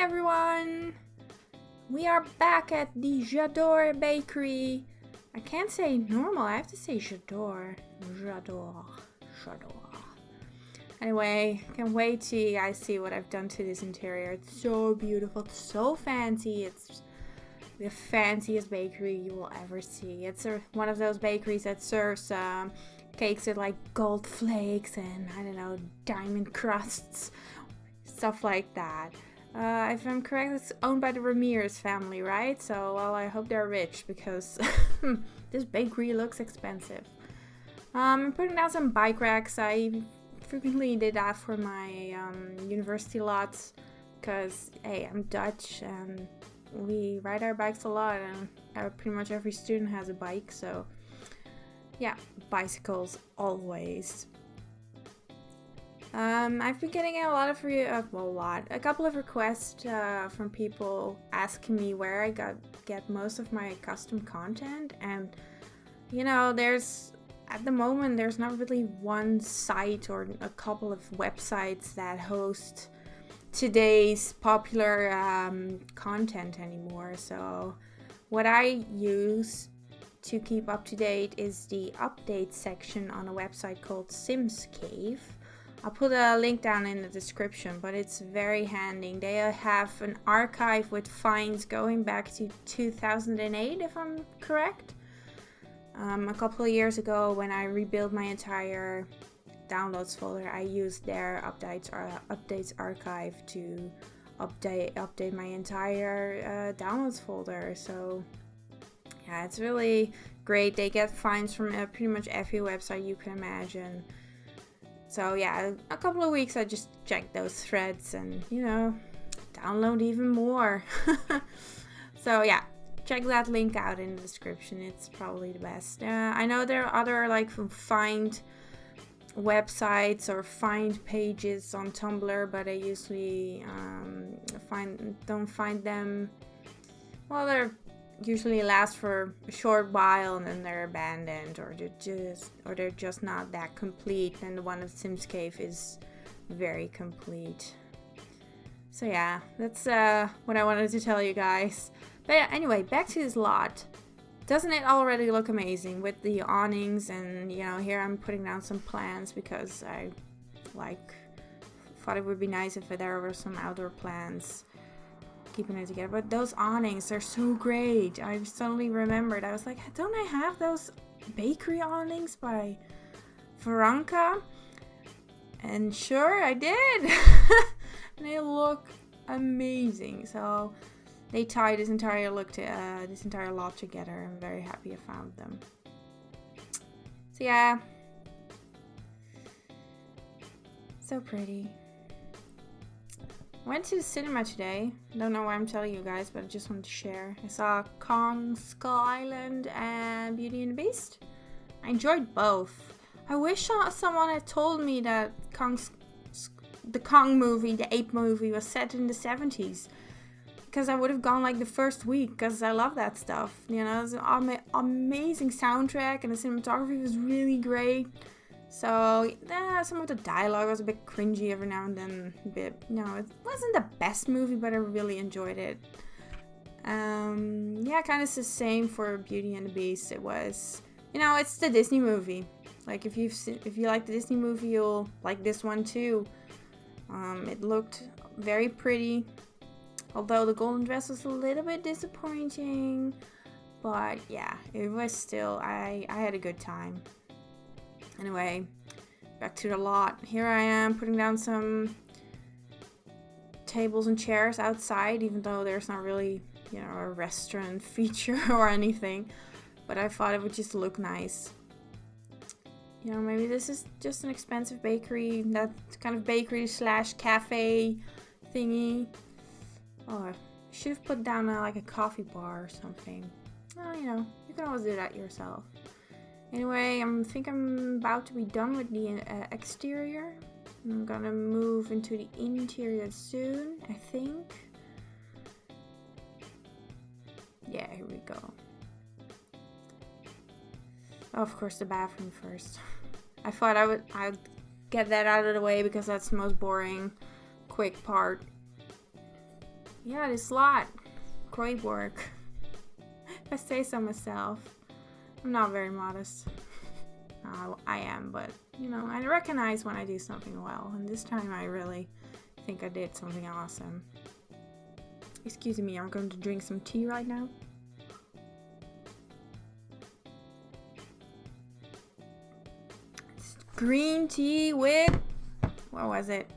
everyone! We are back at the J'adore bakery. I can't say normal, I have to say J'adore. J'adore. Anyway, can't wait till you guys see what I've done to this interior. It's so beautiful, it's so fancy. It's the fanciest bakery you will ever see. It's one of those bakeries that serves cakes with like gold flakes and I don't know, diamond crusts, stuff like that. If I'm correct, it's owned by the Ramirez family, right? So, well, I hope they're rich because this bakery looks expensive. I'm putting down some bike racks. I frequently did that for my university lots because, hey, I'm Dutch and we ride our bikes a lot and pretty much every student has a bike. So, yeah, bicycles always. I've been getting a couple of requests from people asking me where I get most of my custom content, and you know, at the moment there's not really one site or a couple of websites that host today's popular content anymore. So what I use to keep up to date is the update section on a website called Sims Cave. I'll put a link down in the description, but it's very handy. They have an archive with finds going back to 2008, if I'm correct. A couple of years ago, when I rebuilt my entire downloads folder, I used their updates archive to update my entire downloads folder. So yeah, it's really great. They get finds from pretty much every website you can imagine. So yeah, a couple of weeks I just checked those threads and, you know, download even more. So yeah, check that link out in the description. It's probably the best. I know there are other like find websites or find pages on Tumblr, but I usually don't find them. Well, they're usually last for a short while and then they're abandoned, or they're just not that complete. And the one of Sims Cave is very complete. So yeah, that's what I wanted to tell you guys. But yeah, anyway, back to this lot. Doesn't it already look amazing with the awnings? And you know, here I'm putting down some plants because I thought it would be nice if there were some outdoor plants keeping it together. But those awnings are so great. I suddenly remembered, I was like, don't I have those bakery awnings by Veranka? And sure I did. And they look amazing. So they tie this entire lot together. I'm very happy I found them. So yeah, so pretty. I went to the cinema today. I don't know why I'm telling you guys, but I just wanted to share. I saw Kong Skull Island and Beauty and the Beast. I enjoyed both. I wish someone had told me that the Kong movie, the ape movie, was set in the 70s. Because I would have gone like the first week, because I love that stuff. You know, it's an amazing soundtrack and the cinematography was really great. So, some of the dialogue was a bit cringy every now and then. It wasn't the best movie, but I really enjoyed it. Yeah, kind of the same for Beauty and the Beast. It was, you know, it's the Disney movie. Like, if you like the Disney movie, you'll like this one too. It looked very pretty. Although the golden dress was a little bit disappointing. But yeah, it was still, I had a good time. Anyway, back to the lot. Here I am putting down some tables and chairs outside, even though there's not really, you know, a restaurant feature or anything. But I thought it would just look nice. You know, maybe this is just an expensive bakery, that kind of bakery / cafe thingy. Oh, I should have put down like a coffee bar or something. Well, you know, you can always do that yourself. Anyway, I think I'm about to be done with the exterior. I'm gonna move into the interior soon, I think. Yeah, here we go. Oh, of course, the bathroom first. I thought I'd get that out of the way because that's the most boring, quick part. yeah, this lot, great work. If I say so myself. I'm not very modest. I am, but you know, I recognize when I do something well, and this time I really think I did something awesome. Excuse me, I'm going to drink some tea right now. It's green tea with, what was it?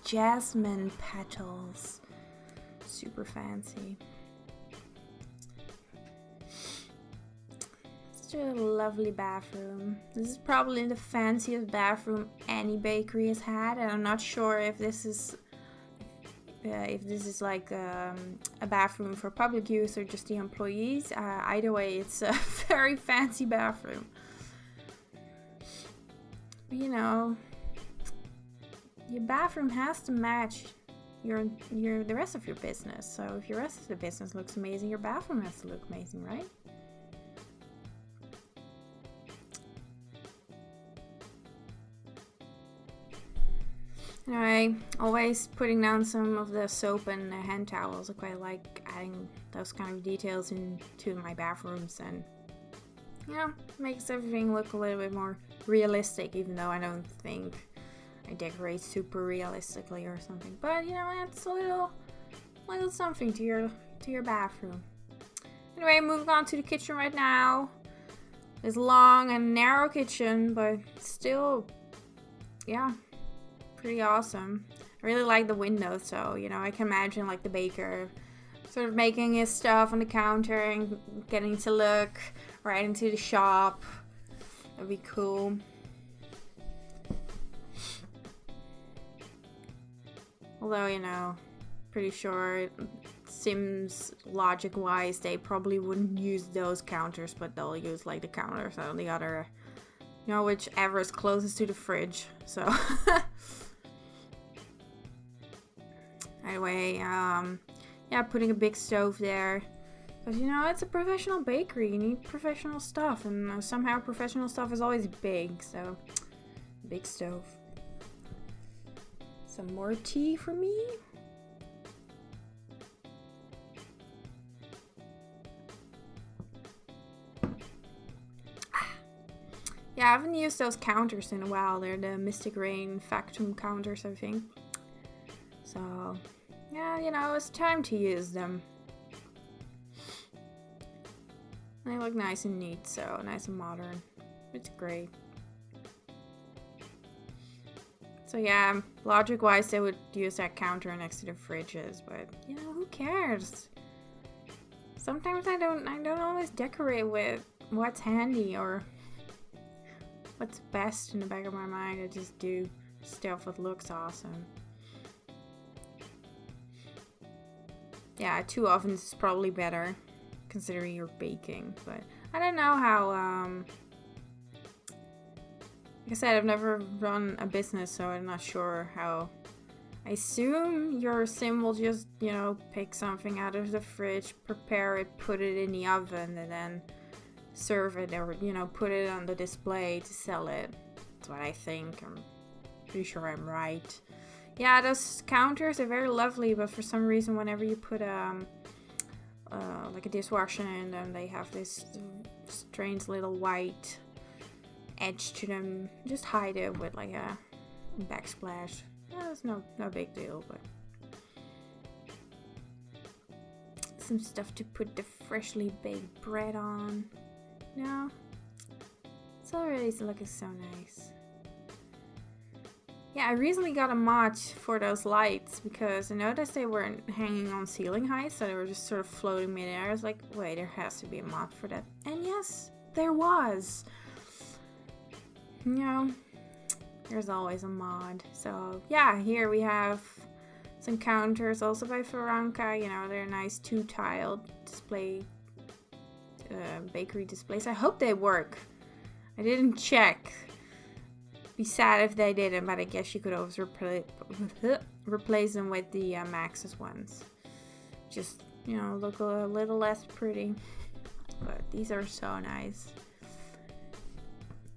Jasmine petals. Super fancy. Such a lovely bathroom. This is probably the fanciest bathroom any bakery has had, and I'm not sure if this is like a bathroom for public use or just the employees. Either way, it's a very fancy bathroom. But, you know, your bathroom has to match the rest of your business. So if your rest of the business looks amazing, your bathroom has to look amazing, right? Anyway, always putting down some of the soap and the hand towels. I quite like adding those kind of details into my bathrooms, and yeah, makes everything look a little bit more realistic, even though I don't think I decorate super realistically or something. But you know, it's a little something to your bathroom. Anyway, moving on to the kitchen right now. This long and narrow kitchen, but still, yeah, pretty awesome. I really like the windows, so you know, I can imagine like the baker sort of making his stuff on the counter and getting to look right into the shop. That'd be cool. Although, you know, pretty sure it seems logic-wise they probably wouldn't use those counters, but they'll use like the counters on the other, you know, whichever is closest to the fridge. So anyway, yeah, putting a big stove there. But you know, it's a professional bakery. You need professional stuff, and somehow professional stuff is always big. So, big stove. Some more tea for me. Yeah, I haven't used those counters in a while. They're the Mystic Rain Factum counters, I think. So, yeah, you know, it's time to use them. They look nice and neat, so nice and modern. It's great. So yeah, logic-wise, they would use that counter next to the fridges, but you know, who cares? Sometimes I don't always decorate with what's handy or what's best in the back of my mind. I just do stuff that looks awesome. Yeah, 2 ovens is probably better considering you're baking, but I don't know how, like I said, I've never run a business, so I'm not sure how. I assume your sim will just, you know, pick something out of the fridge, prepare it, put it in the oven, and then serve it, or, you know, put it on the display to sell it. That's what I think. I'm pretty sure I'm right. Yeah, those counters are very lovely, but for some reason, whenever you put like a dishwasher in them, they have this strange little white edge to them. Just hide it with like a backsplash. Yeah, it's no big deal, but some stuff to put the freshly baked bread on. No, it's already looking so nice. Yeah, I recently got a mod for those lights because I noticed they weren't hanging on ceiling height, so they were just sort of floating midair. I was like, wait, there has to be a mod for that. And yes, there was. You know, there's always a mod. So yeah, here we have some counters also by Veranka. You know, they're nice 2-tiled display, bakery displays. I hope they work. I didn't check. Be sad if they didn't, but I guess you could always replace them with the Maxis ones. Just, you know, look a little less pretty. But these are so nice.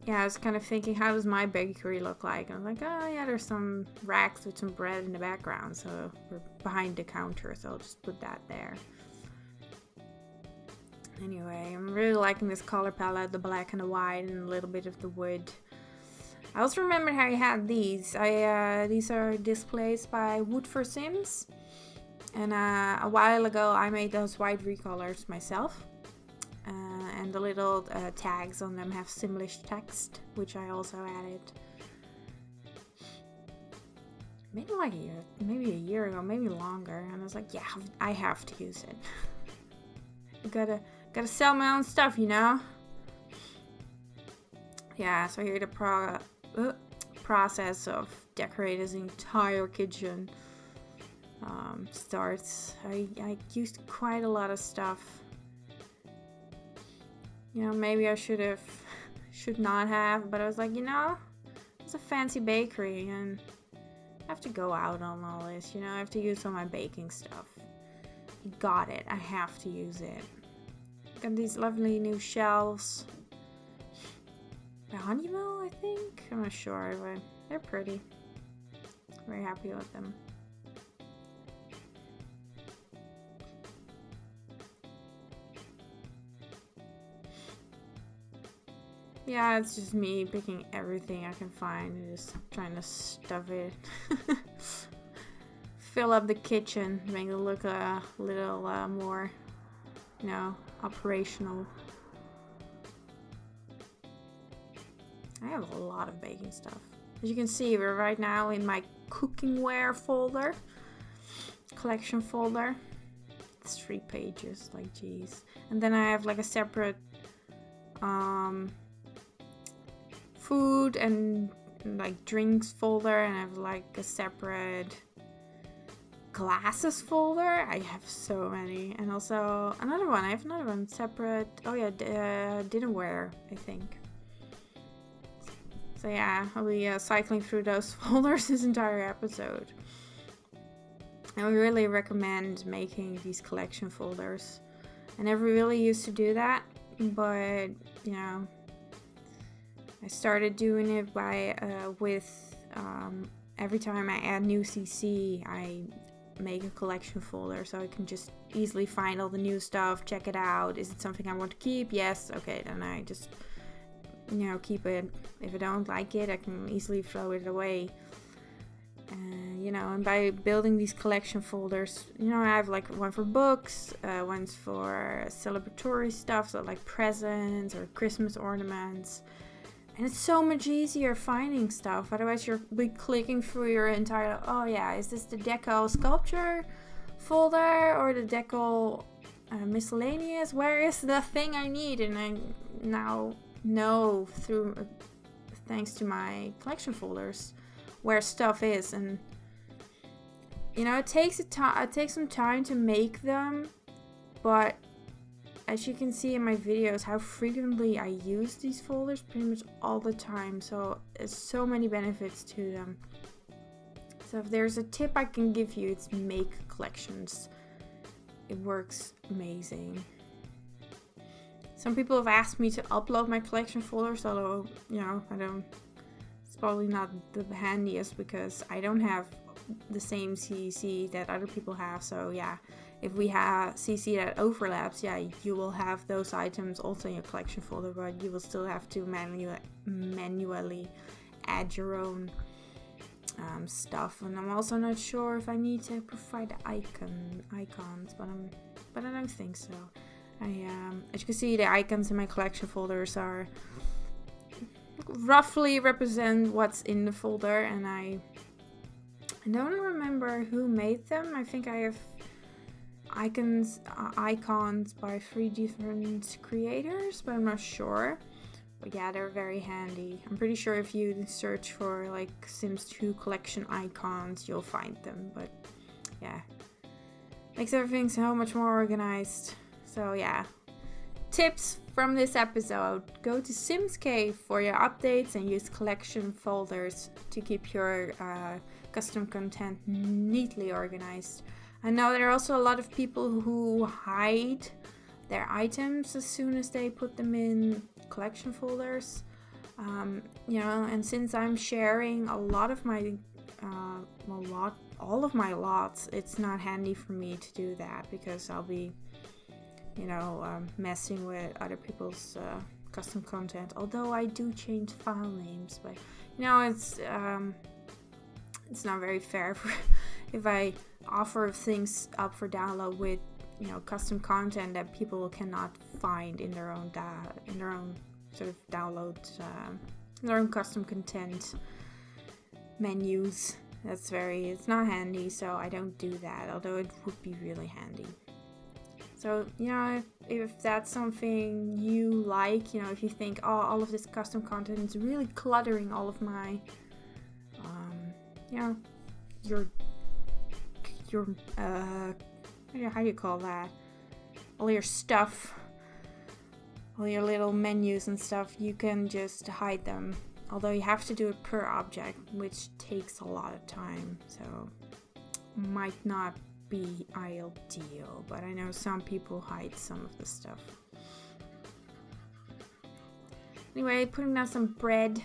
yeah, I was kind of thinking, how does my bakery look like? And I was like, oh yeah, there's some racks with some bread in the background, so we're behind the counter, so I'll just put that there. Anyway, I'm really liking this color palette, the black and the white and a little bit of the wood. I also remember how I had these. These are displays by Wood for Sims. And a while ago I made those white recolors myself. And the little tags on them have Simlish text, which I also added. Maybe like maybe a year ago, maybe longer. And I was like, yeah, I have to use it. Gotta sell my own stuff, you know? Yeah, so here the process of decorating this entire kitchen starts. I used quite a lot of stuff. You know, maybe I should not have, but I was like, you know, it's a fancy bakery and I have to go out on all this, you know, I have to use all my baking stuff. Got it, I have to use it. Got these lovely new shelves. The Honeywell, I think? I'm not sure, but they're pretty. Very happy with them. Yeah, it's just me picking everything I can find and just trying to stuff it. Fill up the kitchen, make it look a little more, you know, operational. I have a lot of baking stuff. As you can see, we're right now in my cookingware folder, collection folder. It's 3 pages, like geez. And then I have like a separate food and like drinks folder, and I have like a separate glasses folder. I have so many. And also another one, I have another one separate. Oh yeah, dinnerware, I think. So yeah, I'll be cycling through those folders this entire episode. I would really recommend making these collection folders. I never really used to do that, but you know, I started doing it by every time I add new CC, I make a collection folder so I can just easily find all the new stuff, check it out. Is it something I want to keep? Yes. Okay, then I just, you know, keep it. If I don't like it, I can easily throw it away. You know, and by building these collection folders, you know, I have like one for books, one's for celebratory stuff, so like presents or Christmas ornaments. And it's so much easier finding stuff. Otherwise, you're clicking through your entire, oh yeah, is this the deco sculpture folder or the deco miscellaneous? Where is the thing I need? And I now know through, thanks to my collection folders, where stuff is. And you know, it takes some time to make them, but as you can see in my videos, how frequently I use these folders pretty much all the time. So there's so many benefits to them. So if there's a tip I can give you, it's make collections. It works amazing. Some people have asked me to upload my collection folders, although, you know, it's probably not the handiest because I don't have the same CC that other people have. So yeah, if we have CC that overlaps, yeah, you will have those items also in your collection folder, but you will still have to manually add your own stuff. And I'm also not sure if I need to provide icons, but I don't think so. As you can see, the icons in my collection folders are roughly represent what's in the folder, and I don't remember who made them. I think I have icons by 3 different creators, but I'm not sure. But yeah, they're very handy. I'm pretty sure if you search for like Sims 2 collection icons, you'll find them. But yeah, makes everything so much more organized. So yeah, tips from this episode: go to Sims Cave for your updates and use collection folders to keep your custom content neatly organized. I know there are also a lot of people who hide their items as soon as they put them in collection folders. You know, and since I'm sharing a lot of my, all of my lots, it's not handy for me to do that because I'll be, you know, messing with other people's custom content. Although I do change file names, but you know, it's not very fair for if I offer things up for download with, you know, custom content that people cannot find in their own sort of download, their own custom content menus. It's not handy, so I don't do that, although it would be really handy. So, you know, if that's something you like, you know, if you think, oh, all of this custom content is really cluttering all of my, you know, your how do you call that? All your stuff, all your little menus and stuff, you can just hide them. Although you have to do it per object, which takes a lot of time, so might not be ideal, but I know some people hide some of the stuff. Anyway, putting down some bread.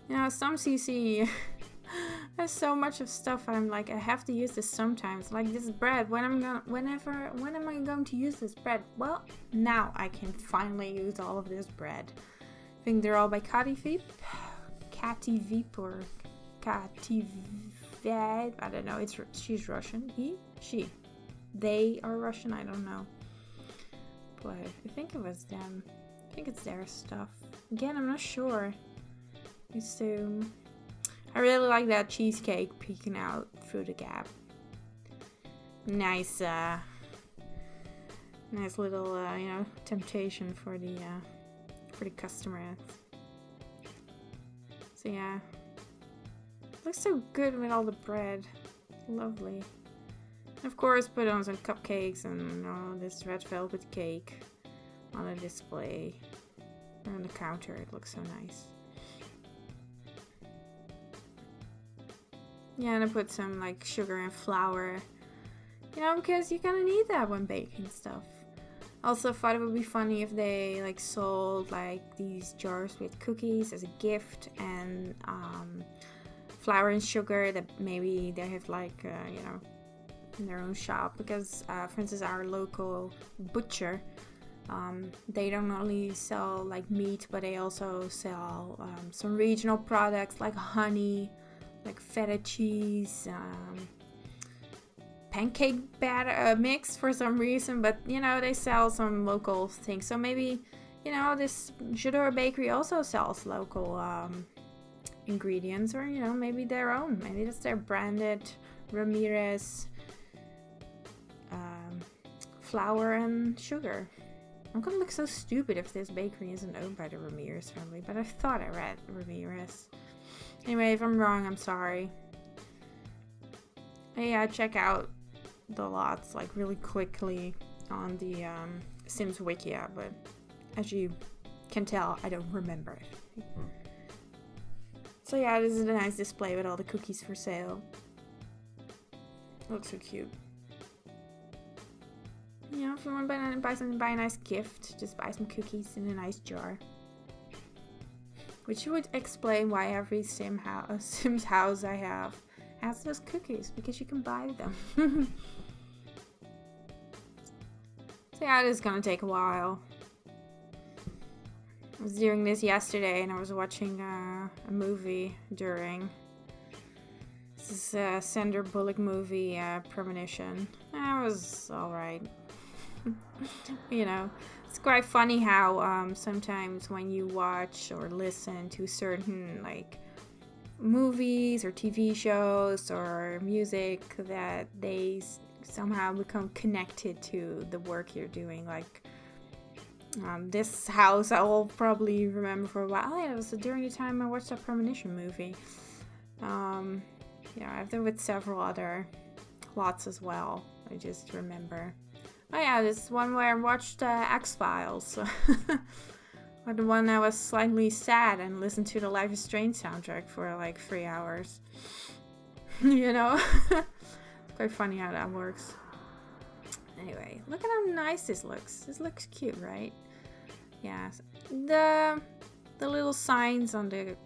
You know, some CC there's so much of stuff I'm like, I have to use this sometimes. Like this bread, when am I going to use this bread? Well, now I can finally use all of this bread. I think they're all by Catty Veep or Catty Veep. I don't know. She's Russian. She. They are Russian. I don't know. But I think it was them. I think it's their stuff. Again, I'm not sure. I assume. I really like that cheesecake peeking out through the gap. Nice little, you know, temptation for the customer. So yeah, it looks so good with all the bread. Lovely. And of course, put on some cupcakes and this red velvet cake on a display on the counter. It looks so nice. Yeah, and I put some like sugar and flour, you know, because you're gonna need that when baking stuff. Also thought it would be funny if they like sold like these jars with cookies as a gift and flour and sugar that maybe they have like, you know, in their own shop. Because for instance, our local butcher, they don't only sell like meat, but they also sell some regional products like honey, like feta cheese, pancake batter mix for some reason, but you know, they sell some local things. So maybe, you know, this Jodor bakery also sells local ingredients, or you know, maybe their own. Maybe that's their branded Ramirez flour and sugar. I'm gonna look so stupid if this bakery isn't owned by the Ramirez family, but I thought I read Ramirez. Anyway, if I'm wrong, I'm sorry. Yeah, check out the lots like really quickly on the Sims Wikia, but as you can tell, I don't remember it. So yeah, this is a nice display with all the cookies for sale. Looks so cute. You know, if you want to buy a nice gift, just buy some cookies in a nice jar. Which would explain why every Sims house I have has those cookies, because you can buy them. So yeah, it is gonna take a while. I was doing this yesterday and I was watching a movie during. This is a Sandra Bullock movie, Premonition. It was alright. You know, it's quite funny how sometimes when you watch or listen to certain like movies or TV shows or music, that they somehow become connected to the work you're doing. Like this house, I will probably remember for a while. Oh yeah, it was during the time I watched that Premonition movie. Yeah, I've done with several other plots as well. I just remember. Oh yeah, this one where I watched X-Files. Or the one I was slightly sad and listened to the Life is Strange soundtrack for like 3 hours. You know? It's quite funny how that works. Anyway, look at how nice this looks. This looks cute, right? yeah, the little signs on the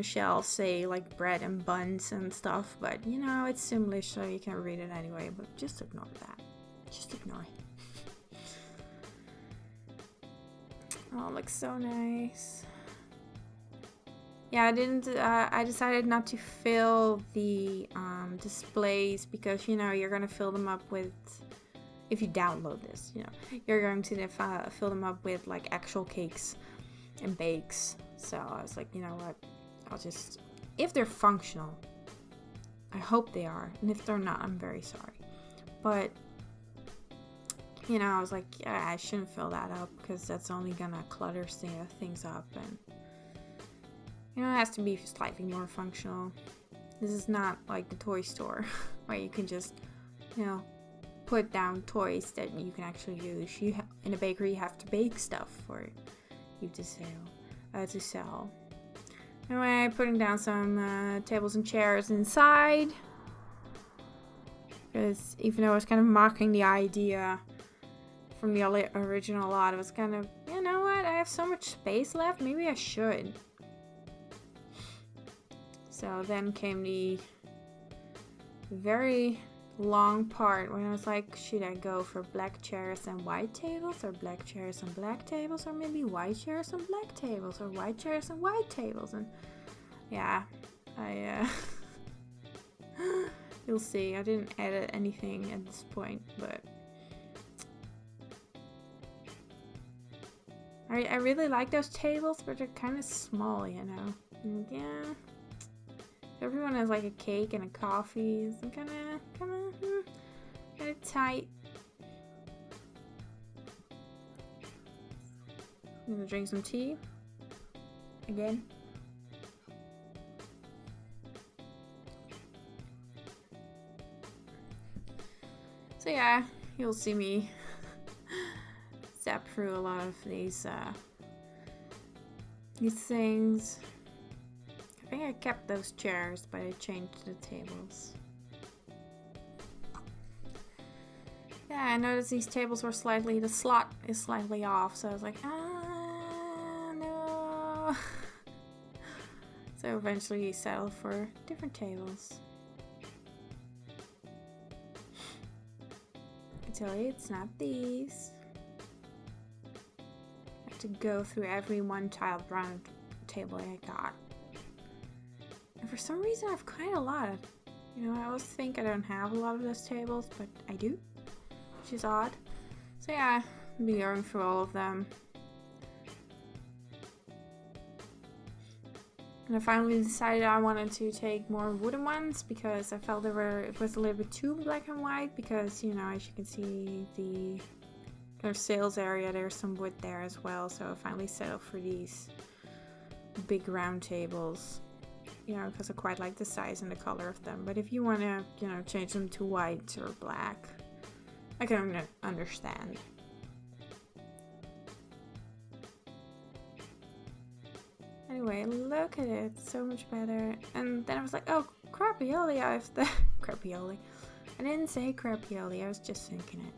shelf say like bread and buns and stuff, but you know, it's Simlish, so you can read it anyway, but just ignore that. Just ignore it. Oh, it looks so nice. Yeah, I decided not to fill the displays because, you know, you're gonna fill them up with, if you download this, you know, you're going to fill them up with like actual cakes and bakes. So I was like, you know what, I'll just, if they're functional, I hope they are, and if they're not, I'm very sorry. But you know, I was like, yeah, I shouldn't fill that up because that's only gonna clutter things up, and you know, it has to be slightly more functional. This is not like the toy store where you can just, you know, put down toys that you can actually use. In a bakery, you have to bake stuff for you to sell. Anyway, putting down some tables and chairs inside. Because even though I was kind of mocking the idea from the original lot, it was kind of, you know what, I have so much space left, maybe I should. So then came the very long part when I was like, should I go for black chairs and white tables, or black chairs and black tables, or maybe white chairs and black tables, or white chairs and white tables? And yeah, you'll see, I didn't edit anything at this point, but I really like those tables, but they're kind of small, you know. And yeah, everyone has like a cake and a coffee. It's kind of tight. I'm gonna drink some tea again. So yeah, you'll see me zap through a lot of these things. I think I kept those chairs, but I changed the tables. Yeah, I noticed these tables were the slot is slightly off, so I was like, no. So eventually settled for different tables. I tell you, it's not these. I have to go through every one-tiled round table I got. And for some reason, I've quite a lot. You know, I always think I don't have a lot of those tables, but I do, which is odd. So yeah, I'll be going through all of them. And I finally decided I wanted to take more wooden ones because I felt it was a little bit too black and white, because, you know, as you can see, the kind of sales area, there's some wood there as well. So I finally settled for these big round tables. You know, because I quite like the size and the color of them. But if you want to, you know, change them to white or black, I can understand. Anyway, look at it, so much better. And then I was like, oh, crapioli, I have the crapioli. I didn't say crapioli, I was just thinking it.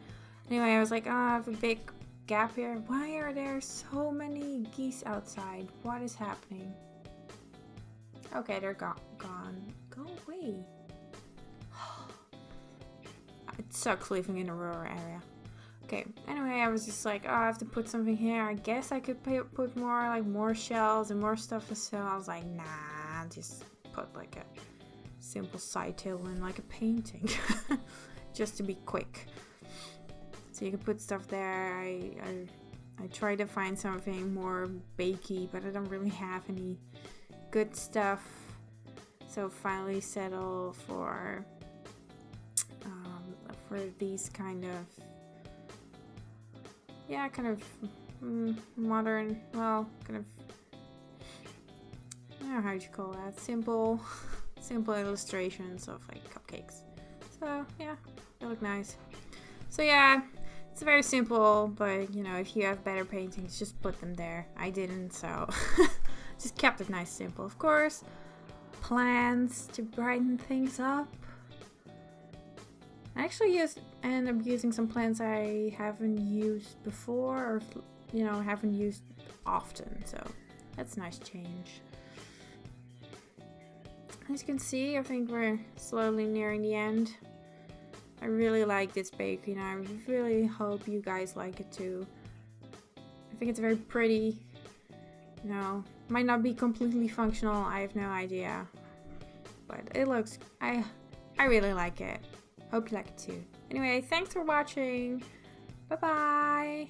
Anyway, I was like, oh, I have a big gap here. Why are there so many geese outside? What is happening? Okay, they're gone. Go away. It sucks living in a rural area. Okay, anyway, I was just like, oh, I have to put something here. I guess I could put more shells and more stuff to sell. I was like, nah, just put like a simple side table and like a painting. Just to be quick. So you can put stuff there. I tried to find something more bakey, but I don't really have any good stuff, so finally settle for these kind of modern, well, kind of, I don't know how you call that, simple illustrations of like cupcakes. So yeah, they look nice. So yeah, it's very simple, but you know, if you have better paintings, just put them there. I didn't, so just kept it nice, simple. Of course, plants to brighten things up. I actually ended up using some plants I haven't used before, or you know, haven't used often, so that's a nice change. As you can see, I think we're slowly nearing the end. I really like this bakery and I really hope you guys like it too. I think it's very pretty. You know, might not be completely functional, I have no idea. But it looks, I really like it. Hope you like it too. Anyway, thanks for watching. Bye bye.